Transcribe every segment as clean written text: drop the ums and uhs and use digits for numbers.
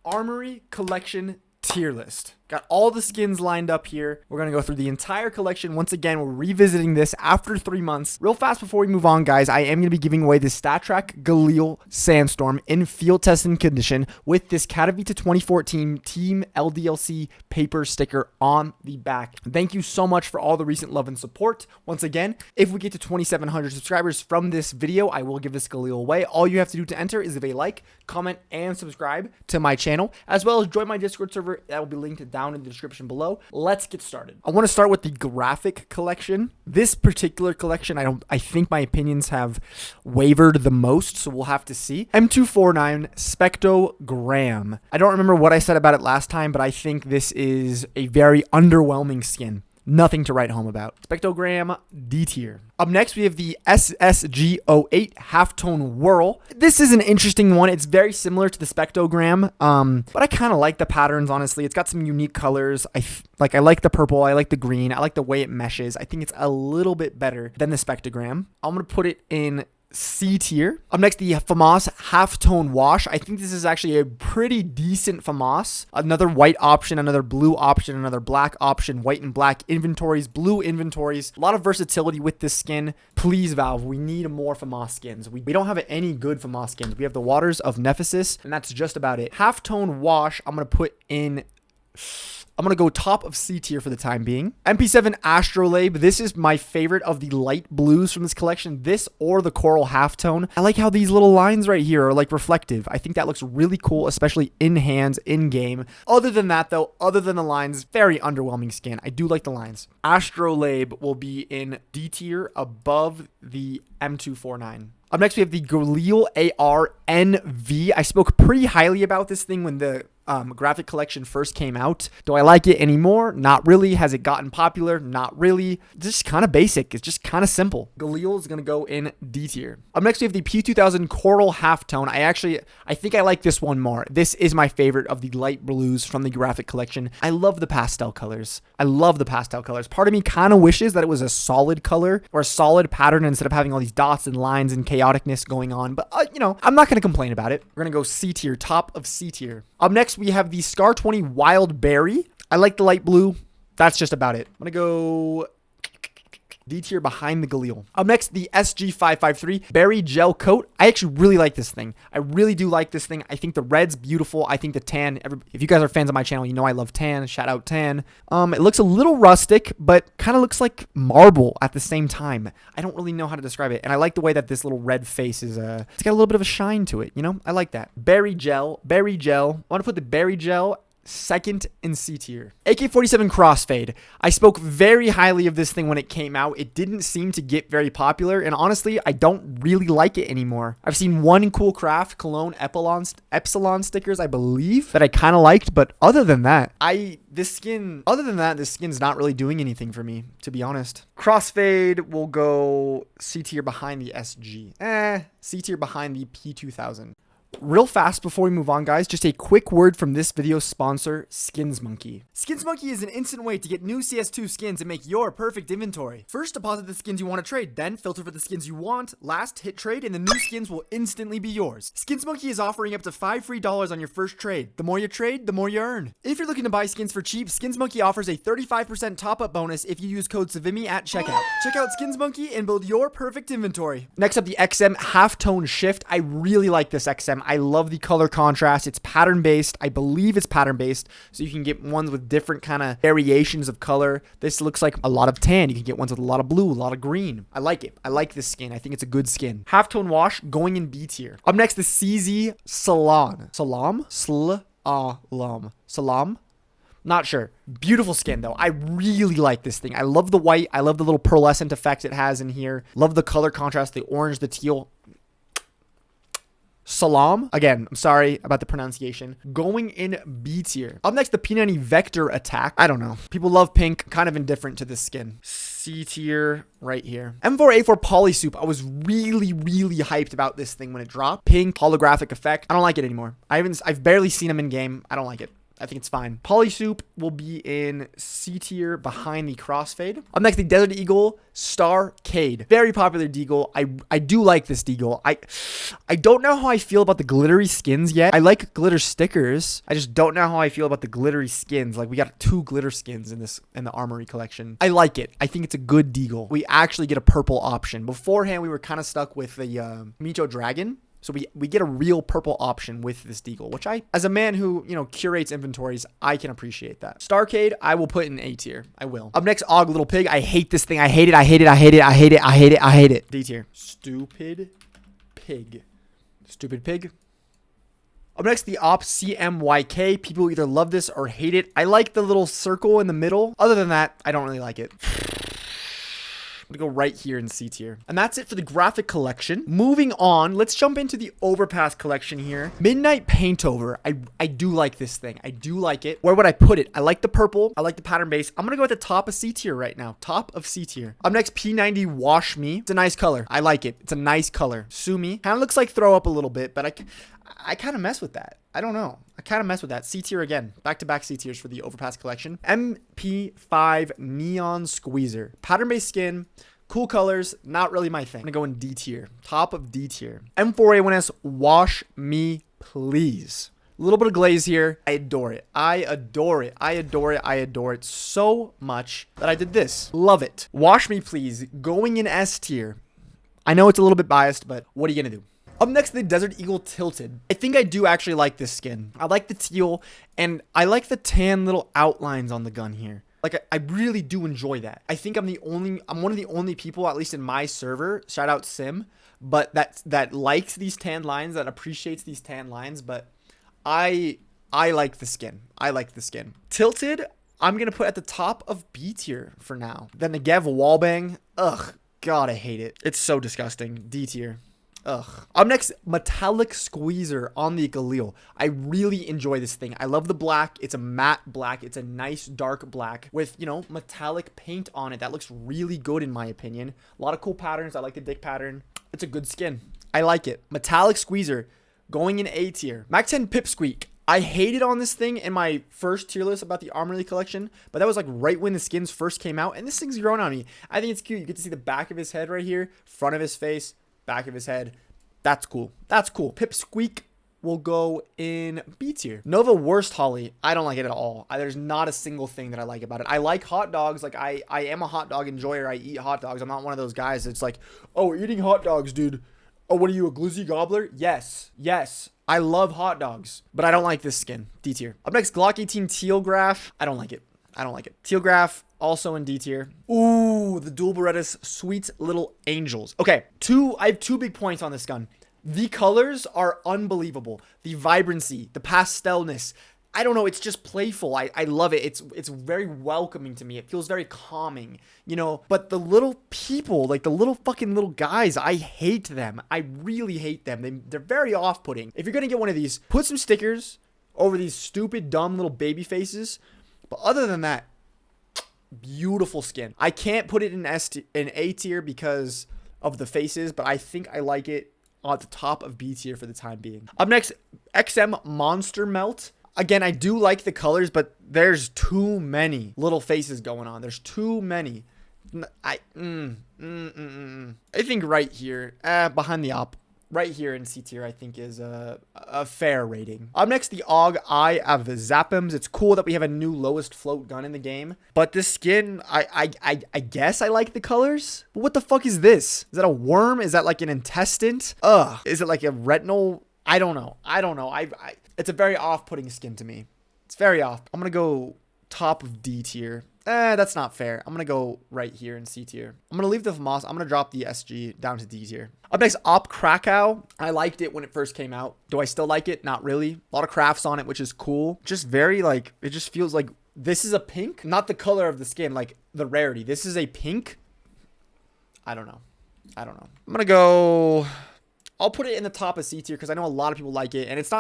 Armory collection tier list. Got all the skins lined up here. We're going to go through the entire collection. Once again, we're revisiting this after 3 months. Real fast before we move on, guys, I am going to be giving away the StatTrak GALIL Sandstorm in field testing condition with this Kato 2014 Team LDLC paper sticker on the back. Thank you so much for all the recent love and support. Once again, if we get to 2,700 subscribers from this video, I will give this GALIL away. All you have to do to enter is leave a like, comment, and subscribe to my channel, as well as join my Discord server. That will be linked down in the description below. Let's get started. I want to start with the graphic collection. This particular collection, I think my opinions have wavered the most, so we'll have to see. M249 Spectrogram. I don't remember what I said about it last time, but I think this is a very underwhelming skin. Nothing to write home about. Spectrogram D tier. Up next, we have the SSG08 Halftone Whirl. This is an interesting one. It's very similar to the Spectrogram, but I kind of like the patterns, honestly. It's got some unique colors. I like the purple. I like the green. I like the way it meshes. I think it's a little bit better than the Spectrogram. I'm going to put it in C tier. Up next, the FAMAS Halftone Wash. I think this is actually a pretty decent FAMAS. Another white option, another blue option, another black option, white and black inventories, blue inventories. A lot of versatility with this skin. Please, Valve, we need more FAMAS skins. We don't have any good FAMAS skins. We have the Waters of Nephesis, and that's just about it. Halftone Wash, I'm going to go top of C tier for the time being. MP7 Astrolabe. This is my favorite of the light blues from this collection. This or the Coral Halftone. I like how these little lines right here are like reflective. I think that looks really cool, especially in hands, in game. Other than that though, other than the lines, very underwhelming skin. I do like the lines. Astrolabe will be in D tier above the M249. Up next, we have the GALIL AR NV. I spoke pretty highly about this thing when the graphic collection first came out. Do I like it anymore? Not really. Has it gotten popular? Not really. It's just kind of basic. It's just kind of simple. GALIL is going to go in D tier. Up next, we have the P2000 Coral Halftone. I think I like this one more. This is my favorite of the light blues from the graphic collection. I love the pastel colors. Part of me kind of wishes that it was a solid color or a solid pattern instead of having all these dots and lines and chaoticness going on. But, I'm not going to complain about it. We're going to go C tier, top of C tier. Up next, we have the Scar 20 Wild Berry. I like the light blue. That's just about it. I'm going to go D tier behind the GALIL. Up next, the SG553 Berry Gel Coat. I actually really like this thing. I really do like this thing. I think the red's beautiful. I think the tan, if you guys are fans of my channel, you know I love tan. Shout out tan. It looks a little rustic, but kind of looks like marble at the same time. I don't really know how to describe it. And I like the way that this little red face is, it's got a little bit of a shine to it, I like that. Berry Gel. I want to put the Berry Gel second in C tier. AK-47 Crossfade. I spoke very highly of this thing when it came out. It didn't seem to get very popular, and honestly, I don't really like it anymore. I've seen one Cool Craft Cologne Epsilon stickers, I believe, that I kind of liked, but other than that, this skin's not really doing anything for me, to be honest. Crossfade will go C tier behind the SG. C tier behind the P2000. Real fast before we move on, guys, just a quick word from this video's sponsor, SkinsMonkey. SkinsMonkey is an instant way to get new CS2 skins and make your perfect inventory. First, deposit the skins you want to trade, then filter for the skins you want. Last, hit trade, and the new skins will instantly be yours. SkinsMonkey is offering up to $5 free on your first trade. The more you trade, the more you earn. If you're looking to buy skins for cheap, SkinsMonkey offers a 35% top-up bonus if you use code Savimi at checkout. Check out SkinsMonkey and build your perfect inventory. Next up, the XM Halftone Shift. I really like this XM. I love the color contrast. It's pattern based. I believe it's pattern based, so you can get ones with different kind of variations of color. This looks like a lot of tan. You can get ones with a lot of blue, a lot of green. I like it. I like this skin. I think it's a good skin. Halftone Wash going in B tier. Up next, the CZ Salon. Salam? Not sure. Beautiful skin though. I really like this thing. I love the white. I love the little pearlescent effect it has in here. Love the color contrast, the orange, the teal. Salam. Again, I'm sorry about the pronunciation. Going in B tier. Up next, the P90 Vector Attack. I don't know. People love pink. Kind of indifferent to this skin. C tier right here. M4A4 Polysoup. I was really hyped about this thing when it dropped. Pink holographic effect. I don't like it anymore. I've barely seen them in game. I don't like it. I think it's fine. Polysoup will be in C tier behind the Crossfade. Up next, the Desert Eagle Starcade. Very popular deagle. I do like this deagle. I don't know how I feel about the glittery skins yet. I like glitter stickers. I just don't know how I feel about the glittery skins. Like, we got 2 glitter skins in the Armory collection. I like it. I think it's a good deagle. We actually get a purple option. Beforehand, we were kind of stuck with the Micho Dragon. So we get a real purple option with this deagle, which I, as a man who, you know, curates inventories, I can appreciate that. Starcade, I will put in A tier. I will. Up next, Og Little Pig. I hate this thing. I hate it. I hate it. I hate it. I hate it. I hate it. I hate it. D tier. Stupid pig. Stupid pig. Up next, the Op CMYK. People either love this or hate it. I like the little circle in the middle. Other than that, I don't really like it. I'm gonna go right here in C tier. And that's it for the graphic collection. Moving on, let's jump into the Overpass collection here. Midnight Paintover. I do like this thing. I do like it. Where would I put it? I like the purple. I like the pattern base. I'm gonna go at the top of C tier right now. Top of C tier. Up next, P90 Wash Me. It's a nice color. I like it. It's a nice color. Sue Me. Kind of looks like throw up a little bit, but I kind of mess with that. I don't know. I kind of mess with that. C tier again. Back-to-back C tiers for the Overpass collection. MP5 Neon Squeezer. Pattern-based skin. Cool colors. Not really my thing. I'm going to go in D tier. Top of D tier. M4A1S Wash Me Please. A little bit of glaze here. I adore it. I adore it. I adore it. I adore it so much that I did this. Love it. Wash Me Please. Going in S tier. I know it's a little bit biased, but what are you going to do? Up next, the Desert Eagle Tilted. I think I do actually like this skin. I like the teal, and I like the tan little outlines on the gun here. Like, I really do enjoy that. I think I'm one of the only people, at least in my server, shout out Sim, but that likes these tan lines, that appreciates these tan lines, but I like the skin. I like the skin. Tilted, I'm going to put at the top of B tier for now. Then the Gev Wallbang. Ugh, God, I hate it. It's so disgusting. D tier. Ugh. Up next, Metallic Squeezer on the GALIL. I really enjoy this thing. I love the black. It's a matte black. It's a nice dark black with, you know, metallic paint on it. That looks really good in my opinion. A lot of cool patterns. I like the dick pattern. It's a good skin. I like it. Metallic Squeezer going in A tier. Mac 10 Pipsqueak. I hated on this thing in my first tier list about the Armory collection, but that was like right when the skins first came out, and this thing's grown on me. I think it's cute. You get to see the back of his head right here, front of his face, back of his head. That's cool. That's cool. Pipsqueak will go in B tier. Nova Worst Holly. I don't like it at all. There's not a single thing that I like about it. I like hot dogs. Like, I am a hot dog enjoyer. I eat hot dogs. I'm not one of those guys that's like, oh, eating hot dogs, dude. Oh, what are you, a glizzy gobbler? Yes. Yes. I love hot dogs, but I don't like this skin. D tier. Up next, Glock 18 Teal Graph. I don't like it. I don't like it. Teal Graph, also in D tier. Ooh, the Dual Berettas Sweet Little Angels. Okay, I have 2 big points on this gun. The colors are unbelievable. The vibrancy, the pastelness. I don't know, it's just playful. I love it. It's very welcoming to me. It feels very calming, you know. But the little people, like the little fucking little guys, I hate them. I really hate them. They're very off-putting. If you're going to get one of these, put some stickers over these stupid, dumb little baby faces. But other than that, beautiful skin. I can't put it in A tier because of the faces, but I think I like it at the top of B tier for the time being. Up next, XM Monster Melt. Again, I do like the colors, but there's too many little faces going on. There's too many. I think right here, behind the op, right here in C tier, I think is a fair rating. Up next, the AUG Eye of Zappums. It's cool that we have a new lowest float gun in the game, but this skin, I guess I like the colors. But what the fuck is this? Is that a worm? Is that like an intestine? Ugh. Is it like a retinal? I don't know. It's a very off-putting skin to me. It's very off. I'm gonna go top of D tier. That's not fair. I'm going to go right here in C tier. I'm going to leave the FAMAS. I'm going to drop the SG down to D tier. Up next, Op Krakow. I liked it when it first came out. Do I still like it? Not really. A lot of crafts on it, which is cool. Just very like, it just feels like this is a pink. Not the color of the skin, like the rarity. This is a pink. I don't know. I'm going to go... I'll put it in the top of C tier because I know a lot of people like it, and it's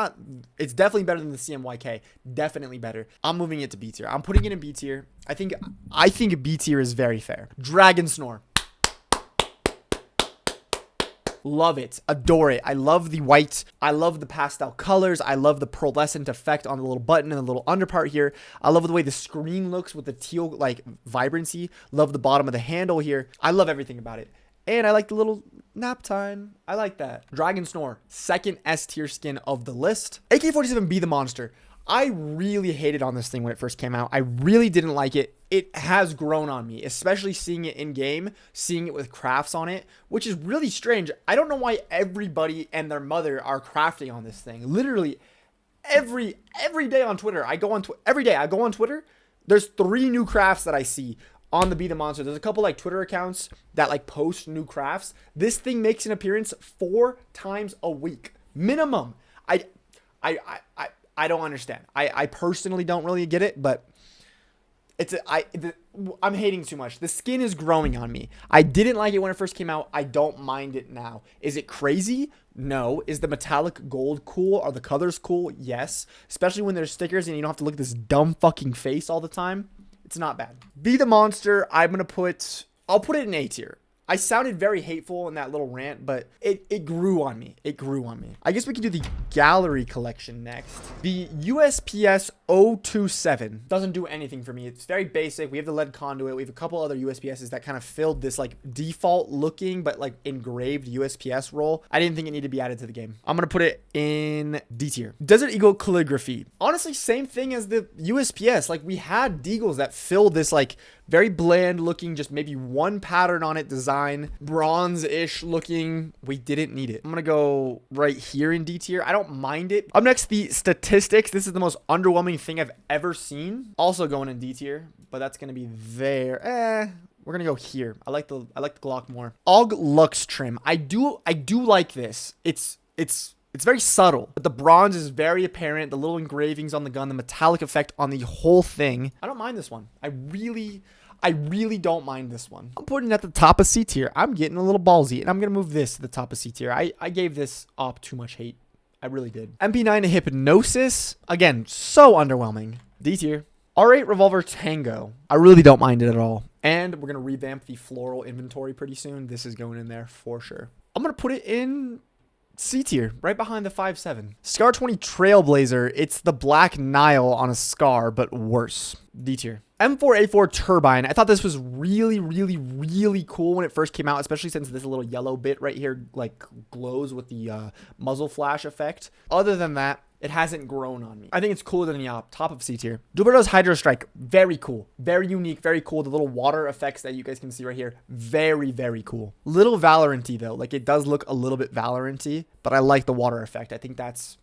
definitely better than the CMYK. Definitely better. I'm moving it to B tier. I'm putting it in B tier. I think B tier is very fair. Dragon Snore. Love it. Adore it. I love the white. I love the pastel colors. I love the pearlescent effect on the little button and the little under part here. I love the way the screen looks with the teal like vibrancy. Love the bottom of the handle here. I love everything about it. And I like the little nap time. I like that. Dragon Snore, second S tier skin of the list. AK-47B the monster. I really hated on this thing when it first came out. I really didn't like it. It has grown on me, especially seeing it in game, seeing it with crafts on it, which is really strange. I don't know why everybody and their mother are crafting on this thing. Literally every day on Twitter. Every day I go on Twitter. There's 3 new crafts that I see on the Be the Monster. There's a couple like Twitter accounts that like post new crafts. This thing makes an appearance 4 times a week minimum. I don't understand. I personally don't really get it, but I'm hating too much. The skin is growing on me. I didn't like it when it first came out. I don't mind it now. Is it crazy? No. Is the metallic gold cool? Are the colors cool? Yes. Especially when there's stickers and you don't have to look at this dumb fucking face all the time. It's not bad. Be the Monster. I'll put it in A tier. I sounded very hateful in that little rant, but it grew on me. It grew on me. I guess we can do the gallery collection next. The USPS 027 doesn't do anything for me. It's very basic. We have the lead conduit. We have a couple other USPSs that kind of filled this like default looking, but like engraved USPS role. I didn't think it needed to be added to the game. I'm going to put it in D tier. Desert Eagle calligraphy. Honestly, same thing as the USPS. Like we had Deagles that filled this like very bland looking, just maybe one pattern on it design, bronze-ish looking. We didn't need it. I'm gonna go right here in D tier. I don't mind it. Up next, the statistics. This is the most underwhelming thing I've ever seen. Also going in D tier, but that's gonna be there. We're gonna go here. I like the Glock more. AUG Lux trim. I do like this. It's very subtle, but the bronze is very apparent. The little engravings on the gun, the metallic effect on the whole thing. I don't mind this one. I really don't mind this one. I'm putting it at the top of C tier. I'm getting a little ballsy, and I'm going to move this to the top of C tier. I gave this op too much hate. I really did. MP9 Hypnosis. Again, so underwhelming. D tier. R8 Revolver Tango. I really don't mind it at all. And we're going to revamp the floral inventory pretty soon. This is going in there for sure. I'm going to put it in C tier, right behind the 5.7. Scar 20 Trailblazer. It's the Black Nile on a Scar, but worse. D tier. M4A4 Turbine. I thought this was really, really, really cool when it first came out, especially since this little yellow bit right here like glows with the muzzle flash effect. Other than that, it hasn't grown on me. I think it's cooler than the top of C tier. Duberto's Hydro Strike. Very cool. Very unique. Very cool. The little water effects that you guys can see right here. Very, very cool. Little Valorant-y though. Like it does look a little bit Valorant-y, but I like the water effect. I think that's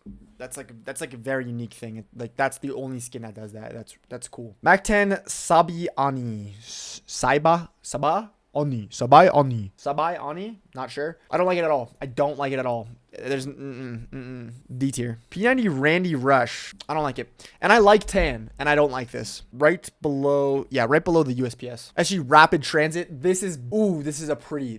like a very unique thing. Like that's the only skin that does that. That's cool. Mac 10 Sabi Ani. Sabai Ani. Not sure. I don't like it at all. I don't like it at all. There's D tier. P90 Randy Rush. I don't like it. And I like tan, and I don't like this. Right below the USPS. Actually, Rapid Transit. This is a pretty,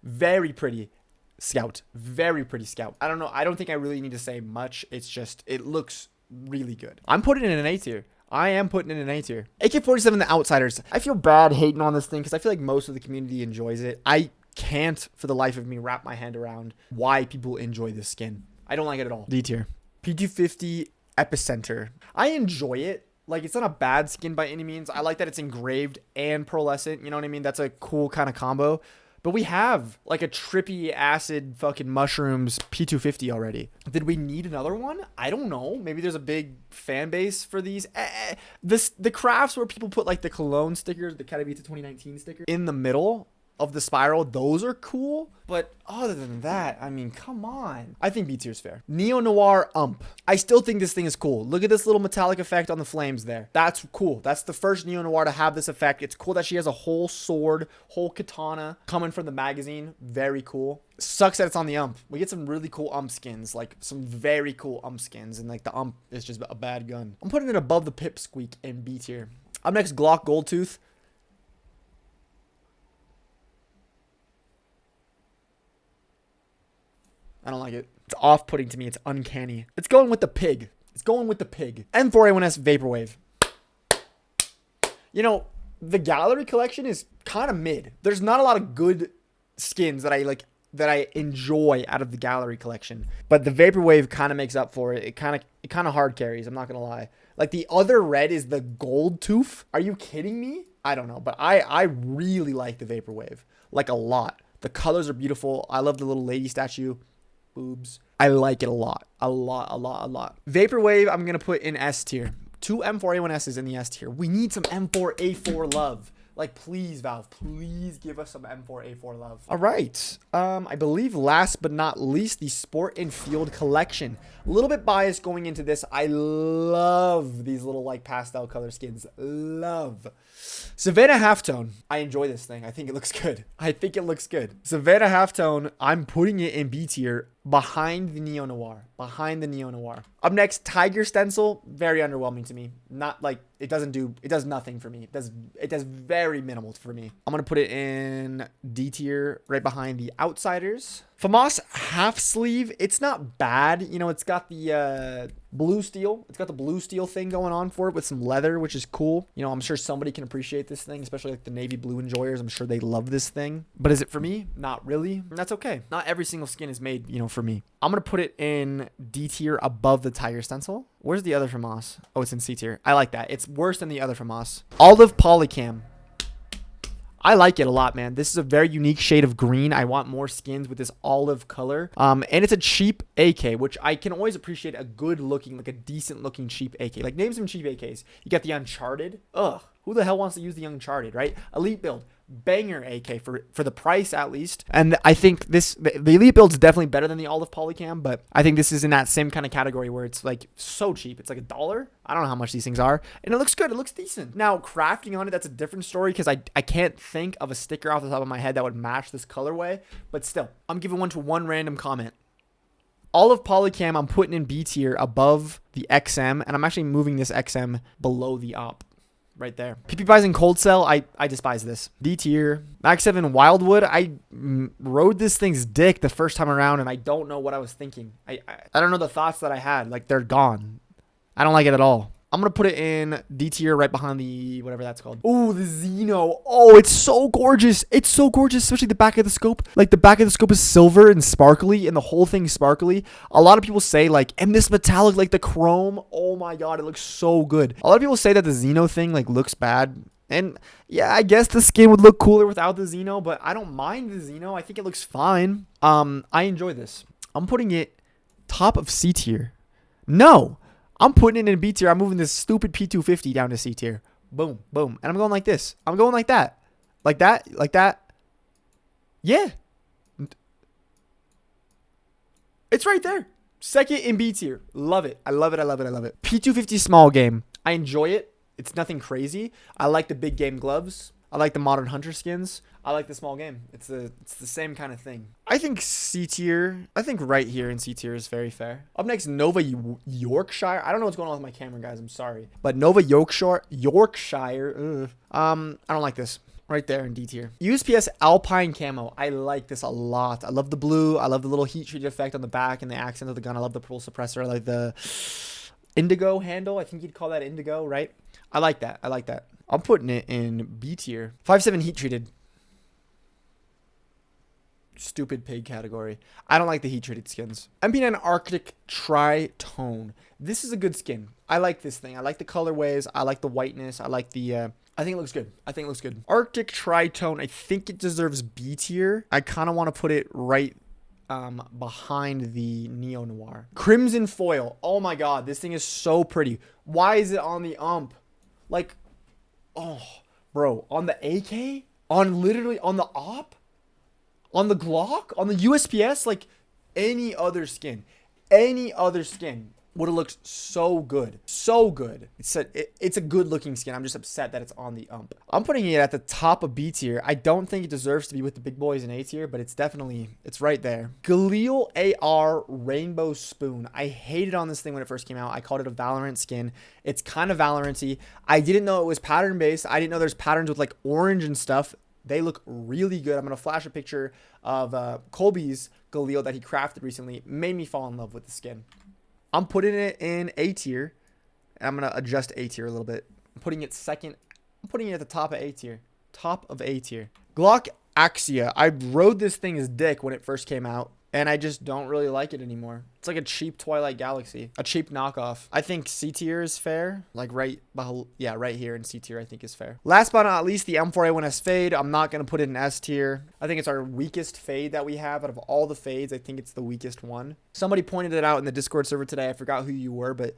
very pretty Scout. Very pretty Scout. I don't know. I don't think I really need to say much. It's just, it looks really good. I'm putting it in an A tier. I am putting it in an A tier. AK-47 The Outsiders. I feel bad hating on this thing because I feel like most of the community enjoys it. I can't for the life of me wrap my hand around why people enjoy this skin. I don't like it at all. D tier. P250 Epicenter. I enjoy it. Like, it's not a bad skin by any means. I like that it's engraved and pearlescent. You know what I mean? That's a cool kind of combo. But we have like a trippy acid fucking mushrooms P250 already. Did we need another one? I don't know. Maybe there's a big fan base for these. The crafts where people put like the cologne stickers, the Kato 2019 sticker in the middle of the spiral, those are cool. But other than that, I mean, come on. I think B tier is fair. Neo Noir Ump. I still think this thing is cool. Look at this little metallic effect on the flames there. That's cool. That's the first Neo Noir to have this effect. It's cool that she has a whole sword, whole katana coming from the magazine. Very cool. Sucks that it's on the ump. We get some really cool ump skins, like some very cool ump skins, and like the ump is just a bad gun. I'm putting it above the Pipsqueak in B tier. Up next, Glock Goldtooth. I don't like it. It's off-putting to me. It's uncanny. It's going with the pig. M4A1S Vaporwave. You know, the gallery collection is kind of mid. There's not a lot of good skins that I enjoy out of the gallery collection. But the Vaporwave kind of makes up for it. It kind of hard carries. I'm not gonna lie. Like the other red is the Gold Tooth. Are you kidding me? I don't know, but I really like the Vaporwave, like a lot. The colors are beautiful. I love the little lady statue. Boobs. I like it a lot. A lot. Vaporwave, I'm going to put in S tier. 2 M4A1Ss in the S tier. We need some M4A4 love. Like, please, Valve, please give us some M4A4 love. All right. I believe last but not least, the Sport and Field collection. A little bit biased going into this. I love these little, like, pastel color skins. Love. Savannah Halftone. I enjoy this thing. I think it looks good. Savannah Halftone, I'm putting it in B tier behind the Neo Noir. Up next, Tiger Stencil. Very underwhelming to me. Not like, it does nothing for me. It does very minimal for me. I'm going to put it in D tier right behind the Outsiders. FAMAS half sleeve. It's not bad. You know, it's got the blue steel. It's got the blue steel thing going on for it with some leather, which is cool. You know, I'm sure somebody can appreciate this thing, especially like the navy blue enjoyers. I'm sure they love this thing. But is it for me? Not really. That's okay. Not every single skin is made, you know, for me. I'm going to put it in D tier above the Tiger Stencil. Where's the other FAMAS? Oh, it's in C tier. I like that. It's worse than the other FAMAS. Olive Polycam. I like it a lot, man. This is a very unique shade of green. I want more skins with this olive color. And it's a cheap AK, which I can always appreciate a good looking, like a decent looking cheap AK. Like, name some cheap AKs. You got the Uncharted. Ugh. Who the hell wants to use the Uncharted, right? Elite build. Banger AK for the price, at least. And I think the Elite build is definitely better than the Olive Polycam, but I think this is in that same kind of category where it's like so cheap. It's like $1. I don't know how much these things are, and it looks good. It looks decent. Now, crafting on it, that's a different story because I can't think of a sticker off the top of my head that would match this colorway, but still, I'm giving one random comment. Olive Polycam, I'm putting in B tier above the XM, and I'm actually moving this XM below the op. Right there. PP Bison Cold Cell, I despise this. D tier. Max 7 Wildwood, I rode this thing's dick the first time around, and I don't know what I was thinking. I don't know the thoughts that I had. Like, they're gone. I don't like it at all. I'm going to put it in D tier right behind the, whatever that's called. Oh, the Xeno. Oh, it's so gorgeous. It's so gorgeous, especially the back of the scope. Like, the back of the scope is silver and sparkly, and the whole thing's sparkly. A lot of people say, like, and this metallic, like the chrome, oh my god, it looks so good. A lot of people say that the Xeno thing, like, looks bad. And, yeah, I guess the skin would look cooler without the Xeno, but I don't mind the Xeno. I think it looks fine. I enjoy this. I'm putting it top of C tier. No. I'm putting it in B tier. I'm moving this stupid P250 down to C tier. Boom, boom. And I'm going like this. I'm going like that. Like that. Like that. Yeah. It's right there. Second in B tier. Love it. I love it. P250 small game. I enjoy it. It's nothing crazy. I like the big game gloves. I like the modern hunter skins. I like the small game. It's the same kind of thing. I think C tier. I think right here in C tier is very fair. Up next, Nova Yorkshire. I don't know what's going on with my camera, guys. I'm sorry. But Nova Yorkshire. I don't like this. Right there in D tier. USPS Alpine Camo. I like this a lot. I love the blue. I love the little heat treat effect on the back and the accent of the gun. I love the purple suppressor. I like the indigo handle. I think you'd call that indigo, right? I like that. I'm putting it in B tier. 5.7 heat treated. Stupid pig category. I don't like the heat treated skins. MP9 Arctic Tri-Tone. This is a good skin. I like this thing. I like the colorways. I like the whiteness. I like the I think it looks good. Arctic Tri-Tone. I think it deserves B tier. I kind of want to put it right behind the Neo Noir. Crimson Foil. Oh my god, this thing is so pretty. Why is it on the ump? Like, oh, bro, on the AK? Literally on the op? On the Glock? On the USPS? Like, any other skin would have looked so good. It's a good looking skin. I'm just upset that it's on the ump. I'm putting it at the top of B tier. I don't think it deserves to be with the big boys in A tier, but it's right there. GALIL AR Rainbow Spoon. I hated on this thing when it first came out. I called it a Valorant skin. It's kind of Valorant-y. I didn't know it was pattern based. I didn't know there's patterns with like orange and stuff. They look really good. I'm going to flash a picture of Colby's GALIL that he crafted recently. It made me fall in love with the skin. I'm putting it in A tier. And I'm going to adjust A tier a little bit. I'm putting it second. I'm putting it at the top of A tier. Glock Axia. I rode this thing as dick when it first came out, and I just don't really like it anymore. It's like a cheap Twilight Galaxy, a cheap knockoff. I think C tier is fair, like right here in C tier I think is fair. Last but not least, the M4A1S fade. I'm not gonna put it in S tier. I think it's our weakest fade that we have out of all the fades. I think it's the weakest one. Somebody pointed it out in the Discord server today. I forgot who you were, but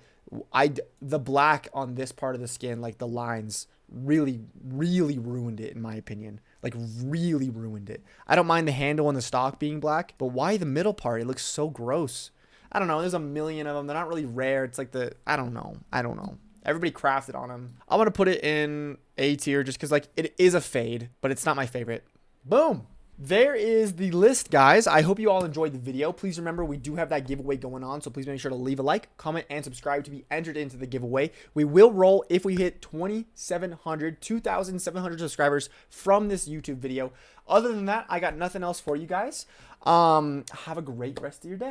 the black on this part of the skin, like the lines, really ruined it in my opinion. Like really ruined it. I don't mind the handle and the stock being black, but why the middle part? It looks so gross. I don't know. There's a million of them. They're not really rare. It's like I don't know. Everybody crafted on them. I'm going to put it in A tier just because like it is a fade, but it's not my favorite. Boom. There is the list, guys. I hope you all enjoyed the video. Please remember, we do have that giveaway going on, so please make sure to leave a like, comment, and subscribe to be entered into the giveaway. We will roll if we hit 2,700 subscribers from this YouTube video. Other than that, I got nothing else for you guys. Have a great rest of your day.